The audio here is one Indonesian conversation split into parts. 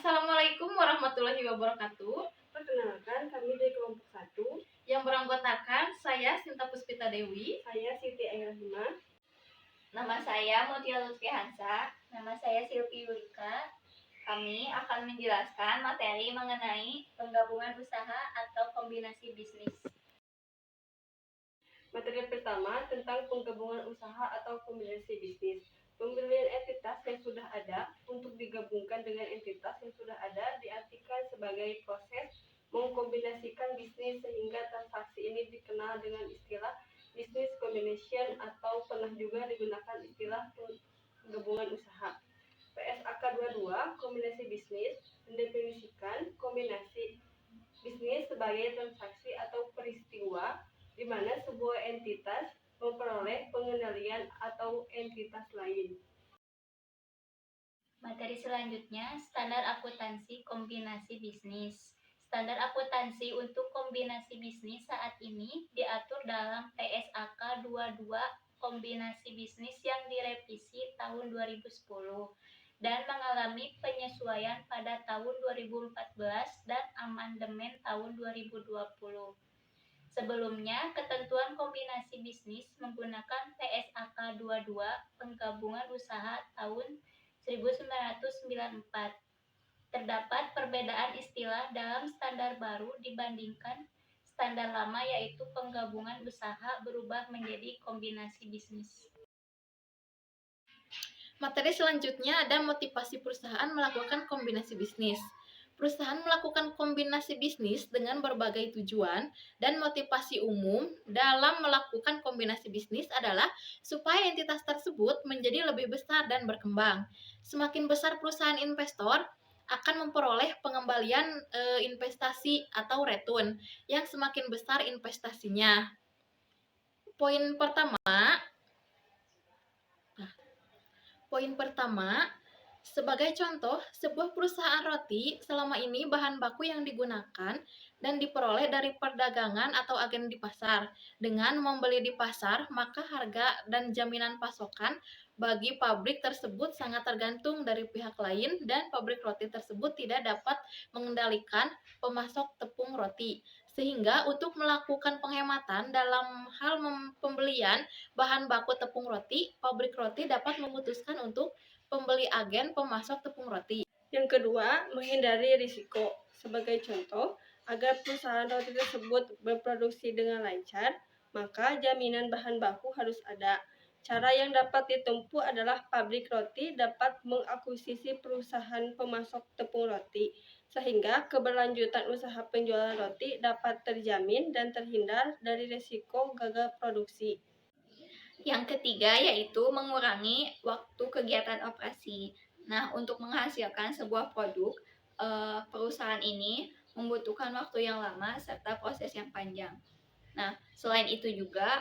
Assalamualaikum warahmatullahi wabarakatuh. Perkenalkan, kami dari kelompok 1. Yang beranggotakan saya Sinta Puspita Dewi. Saya Siti Aingrahima. Nama saya Mutia Lutfi Hansa. Nama saya Silvi Yulika. Kami akan menjelaskan materi mengenai penggabungan usaha atau kombinasi bisnis. Materi pertama tentang penggabungan usaha atau kombinasi bisnis. Pembelian entitas yang sudah ada untuk digabungkan dengan entitas yang sudah ada diartikan sebagai proses mengkombinasikan bisnis, sehingga transaksi ini dikenal dengan istilah business combination atau pernah juga digunakan istilah penggabungan usaha. PSAK 22 kombinasi bisnis mendefinisikan kombinasi bisnis sebagai transaksi atau peristiwa di mana sebuah entitas memperoleh pengendalian atau entitas lain. Materi selanjutnya, standar akuntansi kombinasi bisnis. Standar akuntansi untuk kombinasi bisnis saat ini diatur dalam PSAK 22 kombinasi bisnis yang direvisi tahun 2010 dan mengalami penyesuaian pada tahun 2014 dan amandemen tahun 2020. Sebelumnya, ketentuan kombinasi bisnis menggunakan PSAK 22 penggabungan usaha tahun 1994. Terdapat perbedaan istilah dalam standar baru dibandingkan standar lama, yaitu penggabungan usaha berubah menjadi kombinasi bisnis. Materi selanjutnya ada motivasi perusahaan melakukan kombinasi bisnis. Perusahaan melakukan kombinasi bisnis dengan berbagai tujuan dan motivasi umum dalam melakukan kombinasi bisnis adalah supaya entitas tersebut menjadi lebih besar dan berkembang. Semakin besar perusahaan investor akan memperoleh pengembalian investasi atau return yang semakin besar investasinya. Poin pertama, sebagai contoh, sebuah perusahaan roti selama ini bahan baku yang digunakan dan diperoleh dari perdagangan atau agen di pasar. Dengan membeli di pasar, maka harga dan jaminan pasokan bagi pabrik tersebut sangat tergantung dari pihak lain dan pabrik roti tersebut tidak dapat mengendalikan pemasok tepung roti. Sehingga untuk melakukan penghematan dalam hal pembelian bahan baku tepung roti, pabrik roti dapat memutuskan untuk pembeli agen pemasok tepung roti. Yang kedua, menghindari risiko. Sebagai contoh, agar perusahaan roti tersebut berproduksi dengan lancar, maka jaminan bahan baku harus ada. Cara yang dapat ditempuh adalah pabrik roti dapat mengakuisisi perusahaan pemasok tepung roti, sehingga keberlanjutan usaha penjualan roti dapat terjamin dan terhindar dari risiko gagal produksi. Yang ketiga yaitu mengurangi waktu kegiatan operasi. Nah, untuk menghasilkan sebuah produk, perusahaan ini membutuhkan waktu yang lama serta proses yang panjang. Nah, selain itu juga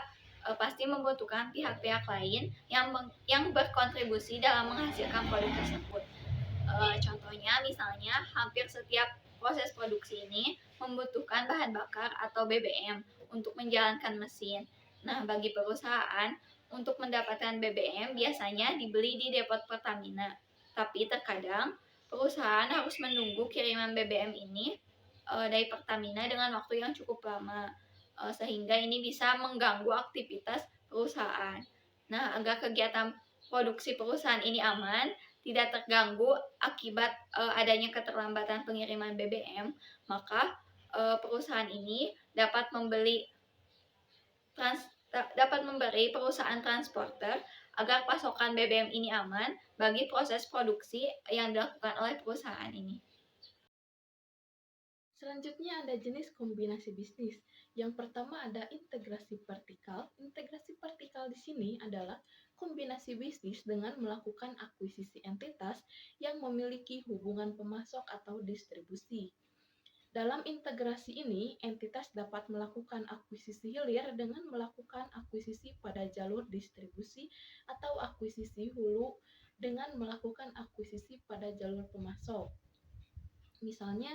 pasti membutuhkan pihak-pihak lain yang berkontribusi dalam menghasilkan produk tersebut. Contohnya, misalnya hampir setiap proses produksi ini membutuhkan bahan bakar atau BBM untuk menjalankan mesin. Nah, bagi perusahaan, untuk mendapatkan BBM biasanya dibeli di depot Pertamina. Tapi terkadang perusahaan harus menunggu kiriman BBM ini dari Pertamina dengan waktu yang cukup lama, sehingga ini bisa mengganggu aktivitas perusahaan. Nah, agar kegiatan produksi perusahaan ini aman, tidak terganggu akibat adanya keterlambatan pengiriman BBM, maka perusahaan ini dapat memberi perusahaan transporter agar pasokan BBM ini aman bagi proses produksi yang dilakukan oleh perusahaan ini. Selanjutnya ada jenis kombinasi bisnis. Yang pertama ada integrasi vertikal. Integrasi vertikal di sini adalah kombinasi bisnis dengan melakukan akuisisi entitas yang memiliki hubungan pemasok atau distribusi. Dalam integrasi ini, entitas dapat melakukan akuisisi hilir dengan melakukan akuisisi pada jalur distribusi atau akuisisi hulu dengan melakukan akuisisi pada jalur pemasok. Misalnya,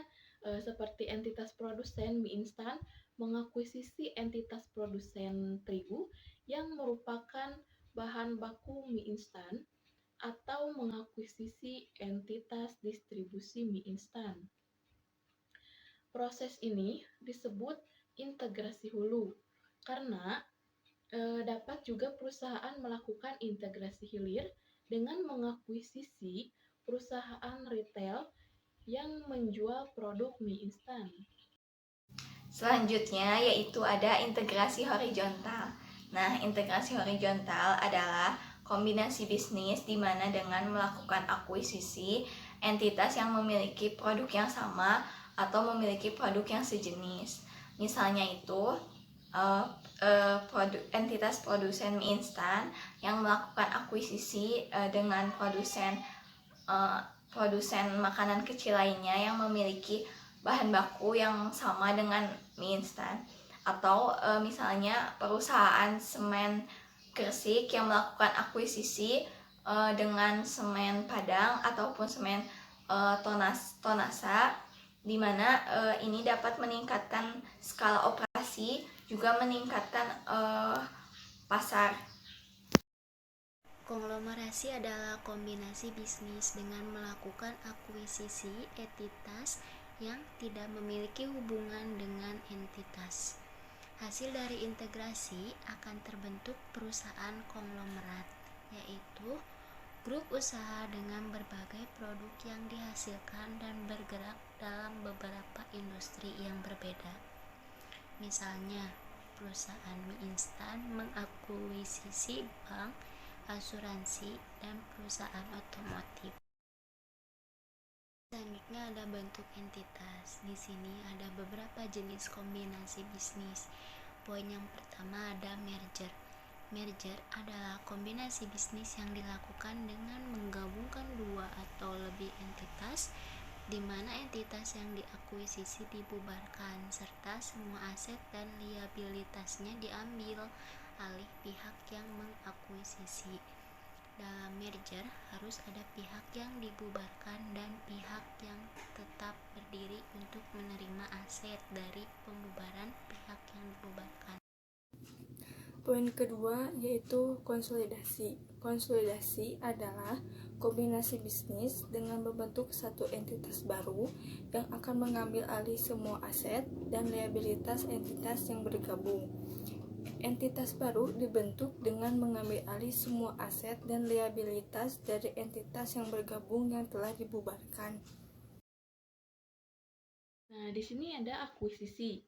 seperti entitas produsen mie instan mengakuisisi entitas produsen terigu yang merupakan bahan baku mie instan atau mengakuisisi entitas distribusi mie instan. Proses ini disebut integrasi hulu karena dapat juga perusahaan melakukan integrasi hilir dengan mengakuisisi perusahaan retail yang menjual produk mie instan. Selanjutnya yaitu ada integrasi horizontal. Nah, integrasi horizontal adalah kombinasi bisnis di mana dengan melakukan akuisisi entitas yang memiliki produk yang sama atau memiliki produk yang sejenis. Misalnya itu entitas produsen mie instan yang melakukan akuisisi dengan produsen makanan kecil lainnya yang memiliki bahan baku yang sama dengan mie instan, atau misalnya perusahaan semen Gresik yang melakukan akuisisi dengan semen Padang ataupun semen Tonasa, di mana ini dapat meningkatkan skala operasi, juga meningkatkan pasar. Konglomerasi adalah kombinasi bisnis dengan melakukan akuisisi entitas yang tidak memiliki hubungan dengan entitas. Hasil dari integrasi akan terbentuk perusahaan konglomerat, yaitu grup usaha dengan berbagai produk yang dihasilkan dan bergerak dalam beberapa industri yang berbeda. Misalnya, perusahaan mie instan mengakuisisi bank, asuransi, dan perusahaan otomotif. Selanjutnya ada bentuk entitas. Di sini ada beberapa jenis kombinasi bisnis. Poin yang pertama ada merger. Merger adalah kombinasi bisnis yang dilakukan dengan menggabungkan dua atau lebih entitas, di mana entitas yang diakuisisi dibubarkan serta semua aset dan liabilitasnya diambil alih pihak yang mengakuisisi. Dalam merger harus ada pihak yang dibubarkan dan pihak yang tetap berdiri untuk menerima aset dari pembubaran pihak yang dibubarkan. Poin kedua yaitu konsolidasi. Konsolidasi adalah kombinasi bisnis dengan membentuk satu entitas baru yang akan mengambil alih semua aset dan liabilitas entitas yang bergabung. Entitas baru dibentuk dengan mengambil alih semua aset dan liabilitas dari entitas yang bergabung yang telah dibubarkan. Nah, di sini ada akuisisi.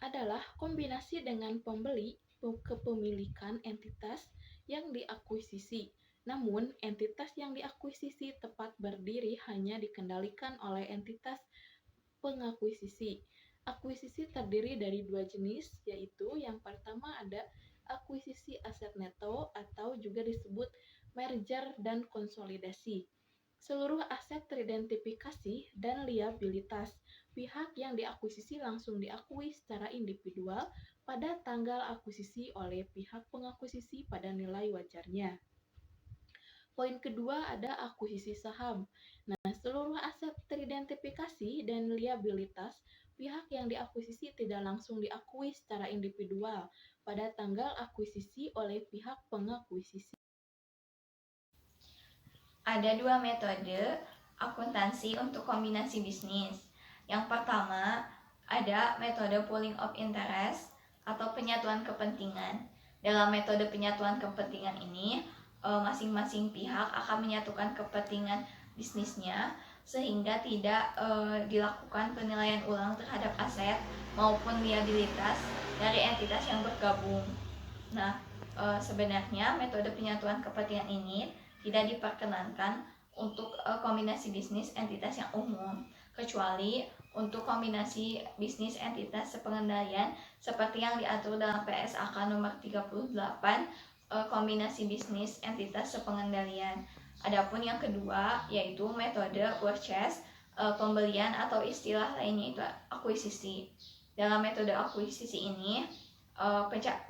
Adalah kombinasi dengan pembeli kepemilikan entitas yang diakuisisi. Namun, entitas yang diakuisisi tepat berdiri hanya dikendalikan oleh entitas pengakuisisi. Akuisisi terdiri dari dua jenis, yaitu yang pertama ada akuisisi aset neto atau juga disebut merger dan konsolidasi. Seluruh aset teridentifikasi dan liabilitas pihak yang diakuisisi langsung diakui secara individual pada tanggal akuisisi oleh pihak pengakuisisi pada nilai wajarnya. Poin kedua ada akuisisi saham. Nah, seluruh aset teridentifikasi dan liabilitas pihak yang diakuisisi tidak langsung diakui secara individual pada tanggal akuisisi oleh pihak pengakuisisi. Ada dua metode akuntansi untuk kombinasi bisnis. Yang pertama, ada metode pooling of interest atau penyatuan kepentingan. Dalam metode penyatuan kepentingan ini, masing-masing pihak akan menyatukan kepentingan bisnisnya sehingga tidak dilakukan penilaian ulang terhadap aset maupun liabilitas dari entitas yang bergabung. Nah, sebenarnya metode penyatuan kepentingan ini tidak diperkenankan untuk kombinasi bisnis entitas yang umum, kecuali untuk kombinasi bisnis entitas sepengendalian seperti yang diatur dalam PSAK nomor 38, kombinasi bisnis entitas sepengendalian. Adapun yang kedua yaitu metode purchase, pembelian atau istilah lainnya itu akuisisi. Dalam metode akuisisi ini,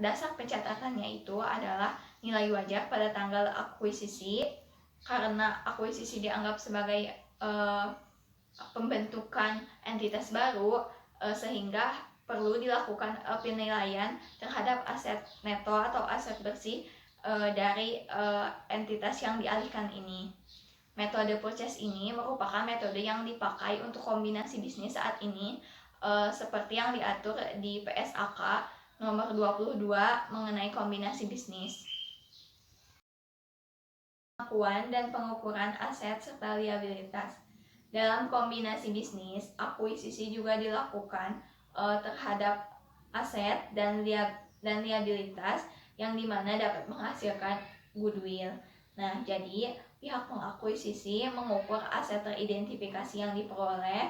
dasar pencatatannya itu adalah nilai wajar pada tanggal akuisisi, karena akuisisi dianggap sebagai pembentukan entitas baru, sehingga perlu dilakukan penilaian terhadap aset neto atau aset bersih dari entitas yang dialihkan ini. Metode purchase ini merupakan metode yang dipakai untuk kombinasi bisnis saat ini, seperti yang diatur di PSAK nomor 22 mengenai kombinasi bisnis. Pengakuan dan pengukuran aset serta liabilitas. Dalam kombinasi bisnis, akuisisi juga dilakukan terhadap aset dan liabilitas yang dimana dapat menghasilkan goodwill. Nah, jadi pihak pengakuisisi mengukur aset teridentifikasi yang diperoleh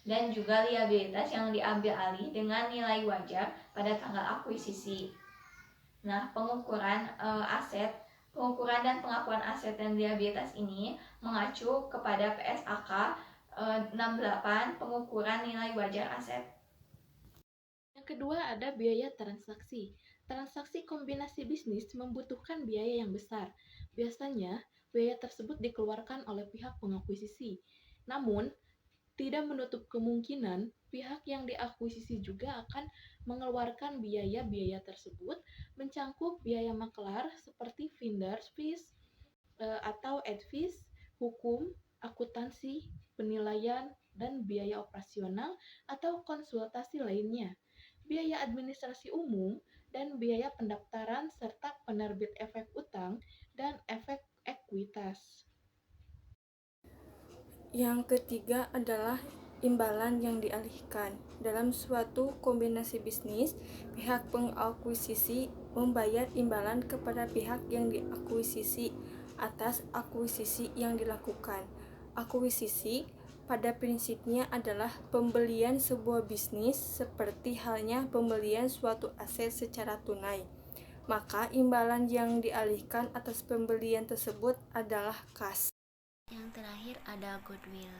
dan juga liabilitas yang diambil alih dengan nilai wajar pada tanggal akuisisi. Nah, pengukuran dan pengakuan aset dan liabilitas ini mengacu kepada PSAK 68 pengukuran nilai wajar aset. Yang kedua ada biaya transaksi. Transaksi kombinasi bisnis membutuhkan biaya yang besar. Biasanya, biaya tersebut dikeluarkan oleh pihak pengakuisisi. Namun, tidak menutup kemungkinan pihak yang diakuisisi juga akan mengeluarkan biaya-biaya tersebut mencangkup biaya maklar seperti vendors fees atau ad fees, hukum, akuntansi, penilaian, dan biaya operasional atau konsultasi lainnya, biaya administrasi umum, dan biaya pendaftaran serta penerbit efek utang dan efek ekuitas. Yang ketiga adalah imbalan yang dialihkan. Dalam suatu kombinasi bisnis, pihak pengakuisisi membayar imbalan kepada pihak yang diakuisisi atas akuisisi yang dilakukan. Akuisisi pada prinsipnya adalah pembelian sebuah bisnis seperti halnya pembelian suatu aset secara tunai. Maka imbalan yang dialihkan atas pembelian tersebut adalah kas. Yang terakhir ada goodwill.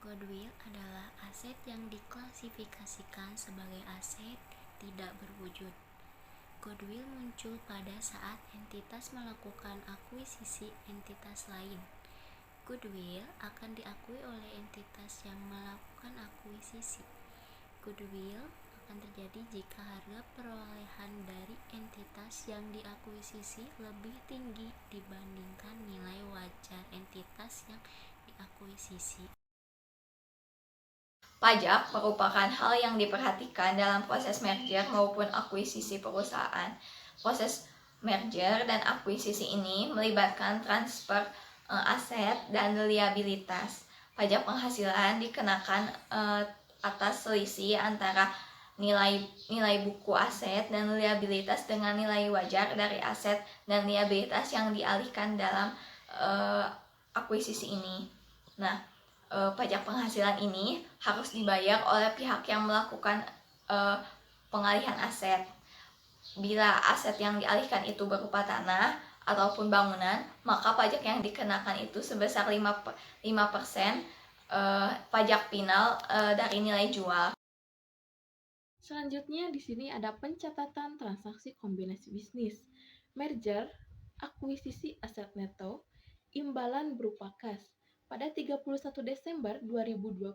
Goodwill adalah aset yang diklasifikasikan sebagai aset tidak berwujud. Goodwill muncul pada saat entitas melakukan akuisisi entitas lain. Goodwill akan diakui oleh entitas yang melakukan akuisisi. Goodwill akan terjadi jika harga perolehan dari entitas yang diakuisisi lebih tinggi dibandingkan nilai wajar entitas yang diakuisisi. Pajak merupakan hal yang diperhatikan dalam proses merger maupun akuisisi perusahaan. Proses merger dan akuisisi ini melibatkan transfer aset dan liabilitas. Pajak penghasilan dikenakan atas selisih antara nilai buku aset dan liabilitas dengan nilai wajar dari aset dan liabilitas yang dialihkan dalam akuisisi ini. Nah, pajak penghasilan ini harus dibayar oleh pihak yang melakukan pengalihan aset. Bila aset yang dialihkan itu berupa tanah ataupun bangunan, maka pajak yang dikenakan itu sebesar 5% pajak final dari nilai jual. Selanjutnya di sini ada pencatatan transaksi kombinasi bisnis, merger, akuisisi aset neto, imbalan berupa kas. Pada 31 Desember 2020,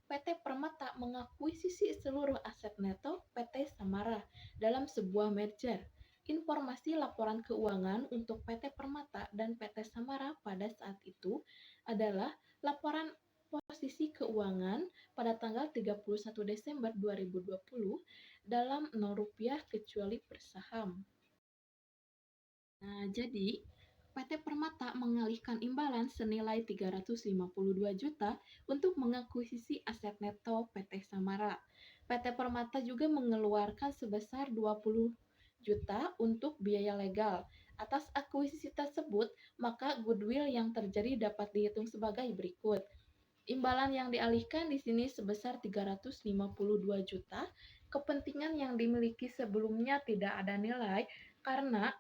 PT Permata mengakuisisi seluruh aset neto PT Samara dalam sebuah merger. Informasi laporan keuangan untuk PT Permata dan PT Samara pada saat itu adalah laporan posisi keuangan pada tanggal 31 Desember 2020 dalam Rp0 kecuali per saham. Nah, jadi PT Permata mengalihkan imbalan senilai 352 juta untuk mengakuisisi aset neto PT Samara. PT Permata juga mengeluarkan sebesar 20 juta untuk biaya legal. Atas akuisisi tersebut, maka goodwill yang terjadi dapat dihitung sebagai berikut. Imbalan yang dialihkan di sini sebesar 352 juta. Kepentingan yang dimiliki sebelumnya tidak ada nilai karena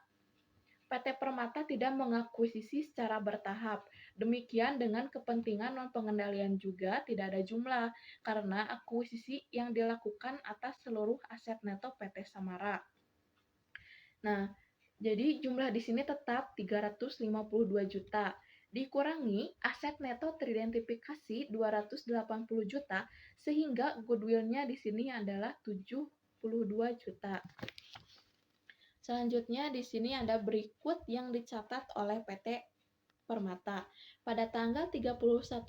PT Permata tidak mengakuisisi secara bertahap. Demikian dengan kepentingan non-pengendalian juga tidak ada jumlah karena akuisisi yang dilakukan atas seluruh aset neto PT Samara. Nah, jadi jumlah di sini tetap 352 juta. Dikurangi aset neto teridentifikasi 280 juta sehingga goodwill-nya di sini adalah 72 juta. Selanjutnya di sini ada berikut yang dicatat oleh PT Permata. Pada tanggal 31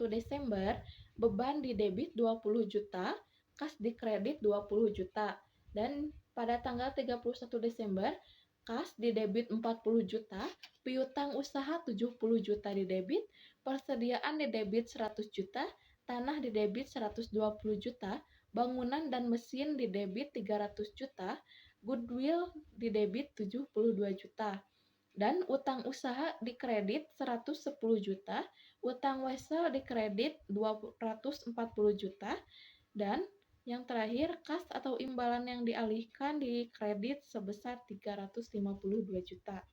Desember, beban di debit 20 juta, kas di kredit 20 juta. Dan pada tanggal 31 Desember, kas di debit 40 juta, piutang usaha 70 juta di debit, persediaan di debit 100 juta, tanah di debit 120 juta, bangunan dan mesin di debit 300 juta, goodwill di debit 72 juta. Dan utang usaha di kredit 110 juta, utang wesel di kredit 240 juta, dan yang terakhir kas atau imbalan yang dialihkan di kredit sebesar 352 juta.